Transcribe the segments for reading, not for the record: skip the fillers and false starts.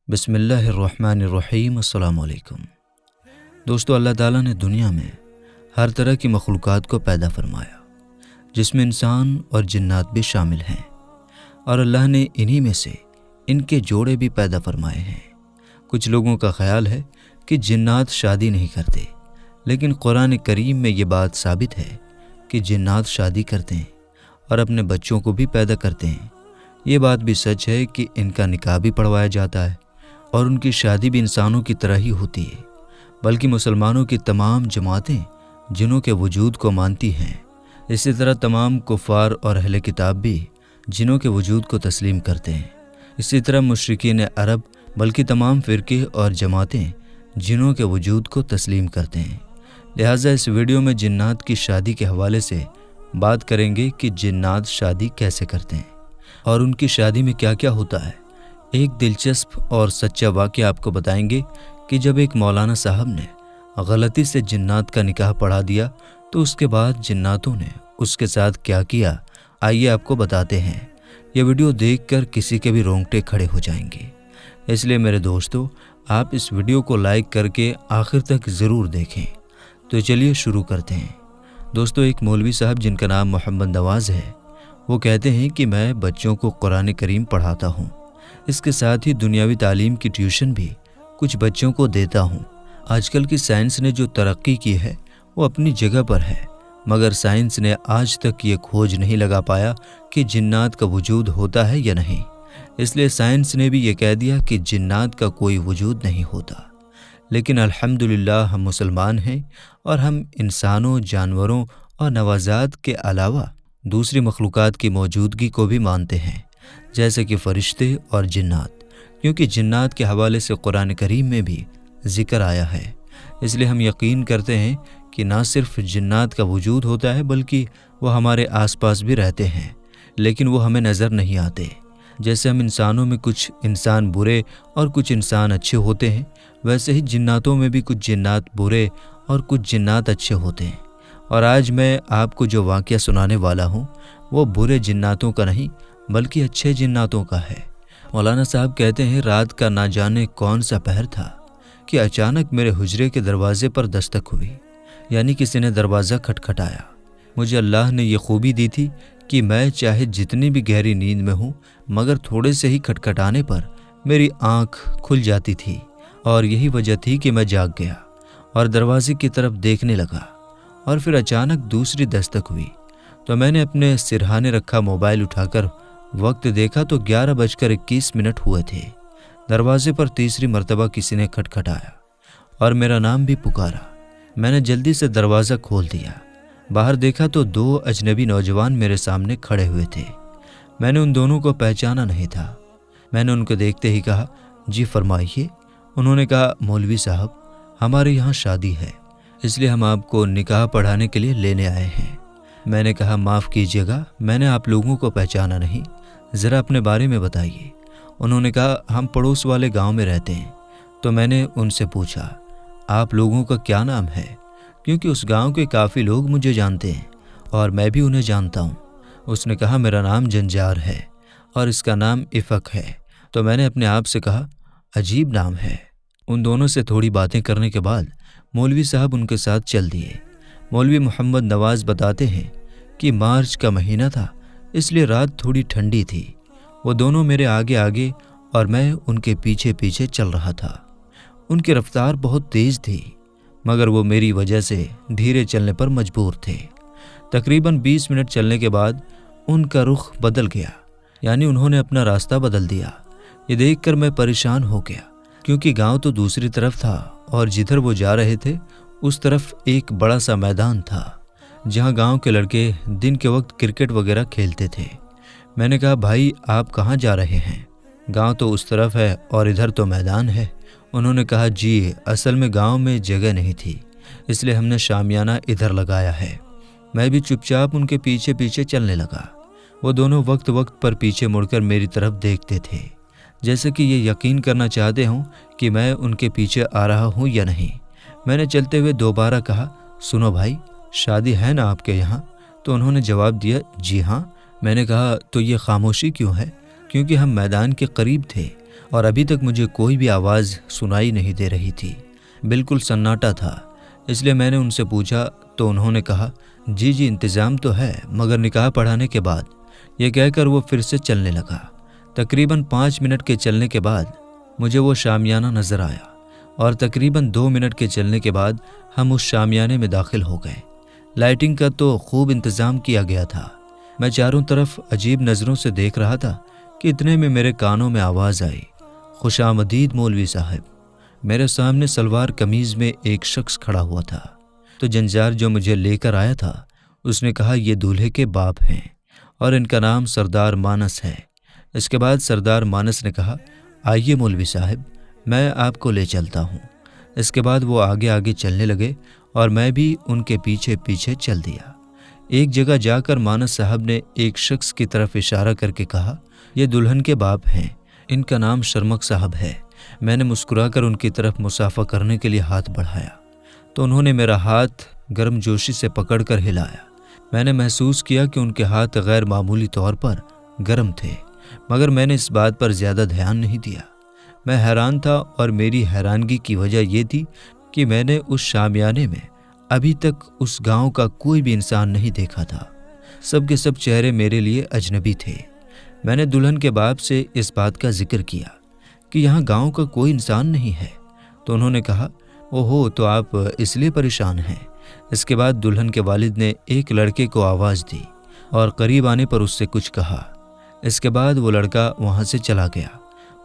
بسم اللہ الرحمن الرحیم۔ السلام علیکم دوستو، اللہ تعالیٰ نے دنیا میں ہر طرح کی مخلوقات کو پیدا فرمایا، جس میں انسان اور جنات بھی شامل ہیں، اور اللہ نے انہی میں سے ان کے جوڑے بھی پیدا فرمائے ہیں۔ کچھ لوگوں کا خیال ہے کہ جنات شادی نہیں کرتے، لیکن قرآن کریم میں یہ بات ثابت ہے کہ جنات شادی کرتے ہیں اور اپنے بچوں کو بھی پیدا کرتے ہیں۔ یہ بات بھی سچ ہے کہ ان کا نکاح بھی پڑھوایا جاتا ہے اور ان کی شادی بھی انسانوں کی طرح ہی ہوتی ہے، بلکہ مسلمانوں کی تمام جماعتیں جنوں کے وجود کو مانتی ہیں، اسی طرح تمام کفار اور اہل کتاب بھی جنوں کے وجود کو تسلیم کرتے ہیں۔ اسی طرح مشرکین عرب بلکہ تمام فرقے اور جماعتیں جنوں کے وجود کو تسلیم کرتے ہیں۔ لہٰذا اس ویڈیو میں جنات کی شادی کے حوالے سے بات کریں گے کہ جنات شادی کیسے کرتے ہیں اور ان کی شادی میں کیا کیا ہوتا ہے۔ ایک دلچسپ اور سچا واقعہ آپ کو بتائیں گے کہ جب ایک مولانا صاحب نے غلطی سے جنات کا نکاح پڑھا دیا تو اس کے بعد جناتوں نے اس کے ساتھ کیا کیا، آئیے آپ کو بتاتے ہیں۔ یہ ویڈیو دیکھ کر کسی کے بھی رونگٹے کھڑے ہو جائیں گے، اس لیے میرے دوستو آپ اس ویڈیو کو لائک کر کے آخر تک ضرور دیکھیں۔ تو چلیے شروع کرتے ہیں۔ دوستو، ایک مولوی صاحب جن کا نام محمد نواز ہے، وہ کہتے ہیں کہ میں بچوں کو قرآن کریم پڑھاتا ہوں، اس کے ساتھ ہی دنیاوی تعلیم کی ٹیوشن بھی کچھ بچوں کو دیتا ہوں۔ آج کل کی سائنس نے جو ترقی کی ہے وہ اپنی جگہ پر ہے، مگر سائنس نے آج تک یہ کھوج نہیں لگا پایا کہ جنات کا وجود ہوتا ہے یا نہیں۔ اس لیے سائنس نے بھی یہ کہہ دیا کہ جنات کا کوئی وجود نہیں ہوتا۔ لیکن الحمدللہ ہم مسلمان ہیں اور ہم انسانوں، جانوروں اور نوازات کے علاوہ دوسری مخلوقات کی موجودگی کو بھی مانتے ہیں، جیسے کہ فرشتے اور جنات، کیونکہ جنات کے حوالے سے قرآن کریم میں بھی ذکر آیا ہے۔ اس لیے ہم یقین کرتے ہیں کہ نہ صرف جنات کا وجود ہوتا ہے بلکہ وہ ہمارے آس پاس بھی رہتے ہیں، لیکن وہ ہمیں نظر نہیں آتے۔ جیسے ہم انسانوں میں کچھ انسان برے اور کچھ انسان اچھے ہوتے ہیں، ویسے ہی جناتوں میں بھی کچھ جنات برے اور کچھ جنات اچھے ہوتے ہیں۔ اور آج میں آپ کو جو واقعہ سنانے والا ہوں وہ برے جناتوں کا نہیں بلکہ اچھے جناتوں کا ہے۔ مولانا صاحب کہتے ہیں، رات کا نہ جانے کون سا پہر تھا کہ اچانک میرے حجرے کے دروازے پر دستک ہوئی، یعنی کسی نے دروازہ کھٹکھٹایا۔ مجھے اللہ نے یہ خوبی دی تھی کہ میں چاہے جتنی بھی گہری نیند میں ہوں مگر تھوڑے سے ہی کھٹکھٹانے پر میری آنکھ کھل جاتی تھی، اور یہی وجہ تھی کہ میں جاگ گیا اور دروازے کی طرف دیکھنے لگا، اور پھر اچانک دوسری دستک ہوئی تو میں نے اپنے سرہانے رکھا موبائل اٹھا کر وقت دیکھا تو 11:21 ہوئے تھے۔ دروازے پر تیسری مرتبہ کسی نے کھٹکھٹایا اور میرا نام بھی پکارا۔ میں نے جلدی سے دروازہ کھول دیا، باہر دیکھا تو 2 اجنبی نوجوان میرے سامنے کھڑے ہوئے تھے۔ میں نے ان دونوں کو پہچانا نہیں تھا۔ میں نے ان کو دیکھتے ہی کہا، جی فرمائیے۔ انہوں نے کہا، مولوی صاحب ہمارے یہاں شادی ہے، اس لیے ہم آپ کو نکاح پڑھانے کے لیے لینے آئے ہیں۔ میں نے کہا، معاف کیجیے گا، میں نے آپ لوگوں کو پہچانا نہیں، ذرا اپنے بارے میں بتائیے۔ انہوں نے کہا، ہم پڑوس والے گاؤں میں رہتے ہیں۔ تو میں نے ان سے پوچھا، آپ لوگوں کا کیا نام ہے؟ کیونکہ اس گاؤں کے کافی لوگ مجھے جانتے ہیں اور میں بھی انہیں جانتا ہوں۔ اس نے کہا، میرا نام جنجار ہے اور اس کا نام افق ہے۔ تو میں نے اپنے آپ سے کہا، عجیب نام ہے۔ ان دونوں سے تھوڑی باتیں کرنے کے بعد مولوی صاحب ان کے ساتھ چل دیے۔ مولوی محمد نواز بتاتے ہیں کہ مارچ کا مہینہ تھا، اس لیے رات تھوڑی ٹھنڈی تھی۔ وہ دونوں میرے آگے آگے اور میں ان کے پیچھے پیچھے چل رہا تھا۔ ان کی رفتار بہت تیز تھی، مگر وہ میری وجہ سے دھیرے چلنے پر مجبور تھے۔ تقریباً 20 منٹ چلنے کے بعد ان کا رخ بدل گیا، یعنی انہوں نے اپنا راستہ بدل دیا۔ یہ دیکھ کر میں پریشان ہو گیا، کیونکہ گاؤں تو دوسری طرف تھا اور جدھر وہ جا رہے تھے اس طرف ایک بڑا سا میدان تھا جہاں گاؤں کے لڑکے دن کے وقت کرکٹ وغیرہ کھیلتے تھے۔ میں نے کہا، بھائی آپ کہاں جا رہے ہیں؟ گاؤں تو اس طرف ہے اور ادھر تو میدان ہے۔ انہوں نے کہا، جی اصل میں گاؤں میں جگہ نہیں تھی، اس لیے ہم نے شامیانہ ادھر لگایا ہے۔ میں بھی چپ چاپ ان کے پیچھے پیچھے چلنے لگا۔ وہ دونوں وقت وقت پر پیچھے مڑ کر میری طرف دیکھتے تھے، جیسے کہ یہ یقین کرنا چاہتے ہوں کہ میں ان کے پیچھے آ رہا ہوں یا نہیں۔ میں نے چلتے ہوئے دوبارہ کہا، سنو بھائی، شادی ہے نا آپ کے یہاں؟ تو انہوں نے جواب دیا، جی ہاں۔ میں نے کہا، تو یہ خاموشی کیوں ہے؟ کیونکہ ہم میدان کے قریب تھے और अभी तक मुझे कोई भी आवाज़ सुनाई नहीं दे रही थी। बिल्कुल सन्नाटा था। इसलिए मैंने उनसे पूछा तो उन्होंने कहा, जी जी इंतज़ाम तो है, मगर निकाह पढ़ाने के बाद। ये कहकर वो फिर से चलने लगा। तकरीबन 5 मिनट के चलने के बाद मुझे वो शामियाना नज़र आया और तकरीबन 2 मिनट के चलने के बाद हम उस शामियाने में दाखिल हो गए। लाइटिंग का तो खूब इंतज़ाम किया गया था। मैं चारों तरफ अजीब नज़रों से देख रहा था कि इतने में मेरे कानों में आवाज़ आई, खुशामदीद मौलवी साहब। मेरे सामने सलवार कमीज़ में एक शख्स खड़ा हुआ था। तो जंजार जो मुझे लेकर आया था उसने कहा, ये दूल्हे के बाप हैं और इनका नाम सरदार मानस है। इसके बाद सरदार मानस ने कहा, आइए मौलवी साहब, मैं आपको ले चलता हूँ। इसके बाद वो आगे आगे चलने लगे और मैं भी उनके पीछे पीछे चल दिया। एक जगह जाकर मानस साहब ने एक शख्स की तरफ इशारा करके कहा, ये दुल्हन के बाप हैं, इनका नाम शर्मक साहब है। मैंने मुस्कुराकर उनकी तरफ मुसाफा करने के लिए हाथ बढ़ाया तो उन्होंने मेरा हाथ गर्मजोशी से पकड़कर हिलाया। मैंने महसूस किया कि उनके हाथ गैर मामूली तौर पर गर्म थे, मगर मैंने इस बात पर ज़्यादा ध्यान नहीं दिया। मैं हैरान था और मेरी हैरानगी की वजह ये थी कि मैंने उस शामियाने में अभी तक उस गांव का कोई भी इंसान नहीं देखा था। सब के सब चेहरे मेरे लिए अजनबी थे। मैंने दुल्हन के बाप से इस बात का जिक्र किया कि यहाँ गांव का कोई इंसान नहीं है। तो उन्होंने कहा, ओहो, तो आप इसलिए परेशान हैं। इसके बाद दुल्हन के वालिद ने एक लड़के को आवाज़ दी और करीब आने पर उससे कुछ कहा। इसके बाद वो लड़का वहाँ से चला गया।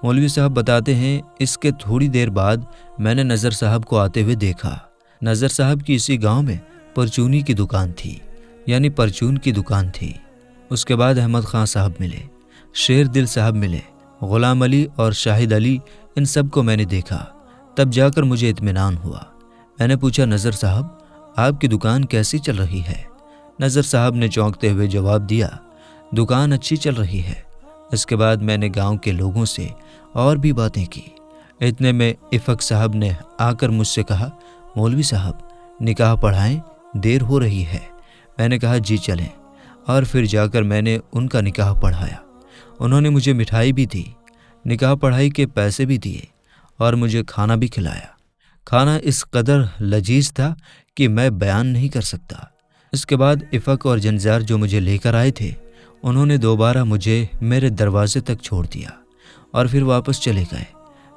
मौलवी साहब बताते हैं, इसके थोड़ी देर बाद मैंने नज़र साहब को आते हुए देखा। नज़र साहब की इसी गांव में परचूनी की दुकान थी, यानी परचून की दुकान थी। उसके बाद अहमद खां साहब मिले, शेर दिल साहब मिले, गुलाम अली और शाहिद अली, इन सब को मैंने देखा। तब जाकर मुझे इत्मीनान हुआ। मैंने पूछा, नज़र साहब आपकी दुकान कैसी चल रही है? नज़र साहब ने चौंकते हुए जवाब दिया, दुकान अच्छी चल रही है। इसके बाद मैंने गांव के लोगों से और भी बातें की। इतने में इफ़क साहब ने आकर मुझसे कहा, मौलवी साहब निकाह पढ़ाएं, देर हो रही है। मैंने कहा, जी चलें। और फिर जाकर मैंने उनका निकाह पढ़ाया। उन्होंने मुझे मिठाई भी दी, निकाह पढ़ाई के पैसे भी दिए और मुझे खाना भी खिलाया। खाना इस कदर लजीज था कि मैं बयान नहीं कर सकता। इसके बाद इफ़क और जंजार जो मुझे लेकर आए थे, उन्होंने दोबारा मुझे मेरे दरवाजे तक छोड़ दिया और फिर वापस चले गए।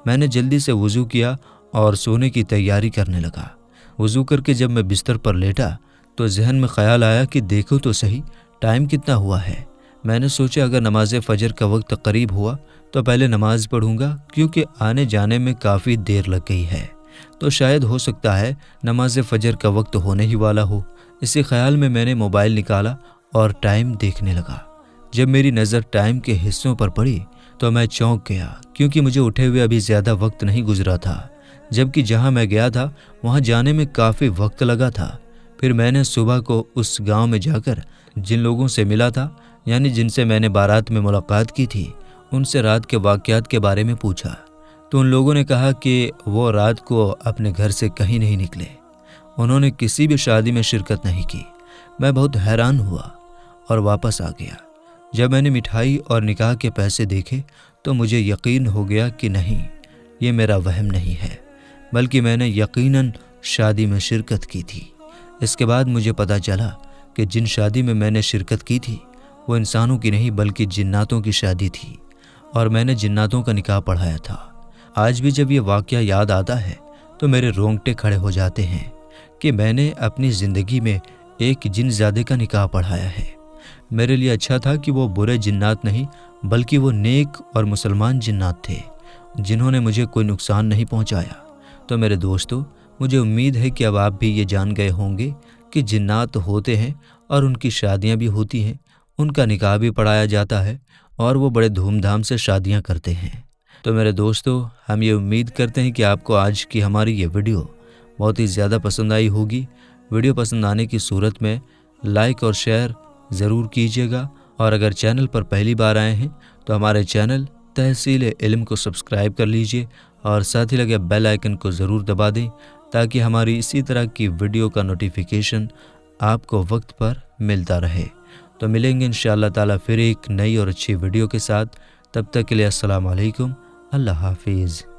मैंने जल्दी से वज़ू किया और सोने की तैयारी करने लगा। वज़ू करके जब मैं बिस्तर पर लेटा तो जहन में ख़्याल आया कि देखो तो सही टाइम कितना हुआ है। मैंने सोचा अगर नमाज फ़जर का वक्त करीब हुआ तो पहले नमाज पढ़ूंगा, क्योंकि आने जाने में काफ़ी देर लग गई है, तो शायद हो सकता है नमाज फ़जर का वक्त होने ही वाला हो। इसी ख्याल में मैंने मोबाइल निकाला और टाइम देखने लगा। जब मेरी नज़र टाइम के हिस्सों पर पड़ी तो मैं चौंक गया, क्योंकि मुझे उठे हुए अभी ज़्यादा वक्त नहीं गुजरा था, जबकि जहाँ मैं गया था वहाँ जाने में काफ़ी वक्त लगा था। फिर मैंने सुबह को उस गांव में जाकर जिन लोगों से मिला था, यानी जिनसे मैंने बारात में मुलाकात की थी, उनसे रात के वाक़यात के बारे में पूछा तो उन लोगों ने कहा कि वो रात को अपने घर से कहीं नहीं निकले, उन्होंने किसी भी शादी में शिरकत नहीं की। मैं बहुत हैरान हुआ और वापस आ गया। जब मैंने मिठाई और निकाह के पैसे देखे तो मुझे यकीन हो गया कि नहीं, ये मेरा वहम नहीं है, बल्कि मैंने यकीनन शादी में शिरकत की थी। इसके बाद मुझे पता चला कि जिन शादी में मैंने शिरकत की थी वो इंसानों की नहीं बल्कि जिन्नातों की शादी थी, और मैंने जिन्नातों का निकाह पढ़ाया था। आज भी जब ये वाक़या याद आता है तो मेरे रोंगटे खड़े हो जाते हैं कि मैंने अपनी ज़िंदगी में एक जिनज़ादे का निकाह पढ़ाया है। मेरे लिए अच्छा था कि वो बुरे जिन्नात नहीं बल्कि वो नेक और मुसलमान जिन्नात थे, जिन्होंने मुझे कोई नुकसान नहीं पहुंचाया। तो मेरे दोस्तों, मुझे उम्मीद है कि अब आप भी ये जान गए होंगे कि जिन्नात होते हैं और उनकी शादियां भी होती हैं, उनका निकाह भी पढ़ाया जाता है और वो बड़े धूमधाम से शादियां करते हैं। तो मेरे दोस्तों, हम ये उम्मीद करते हैं कि आपको आज की हमारी ये वीडियो बहुत ही ज़्यादा पसंद आई होगी। वीडियो पसंद आने की सूरत में लाइक और शेयर ज़रूर कीजिएगा, और अगर चैनल पर पहली बार आए हैं तो हमारे चैनल तहसील इल्म को सब्सक्राइब कर लीजिए और साथ ही लगे बेल आइकन को ज़रूर दबा दें, ताकि हमारी इसी तरह की वीडियो का नोटिफिकेशन आपको वक्त पर मिलता रहे। तो मिलेंगे इंशाअल्लाह ताला फिर एक नई और अच्छी वीडियो के साथ। तब तक के लिए अस्सलाम वालेकुम اللہ حافظ۔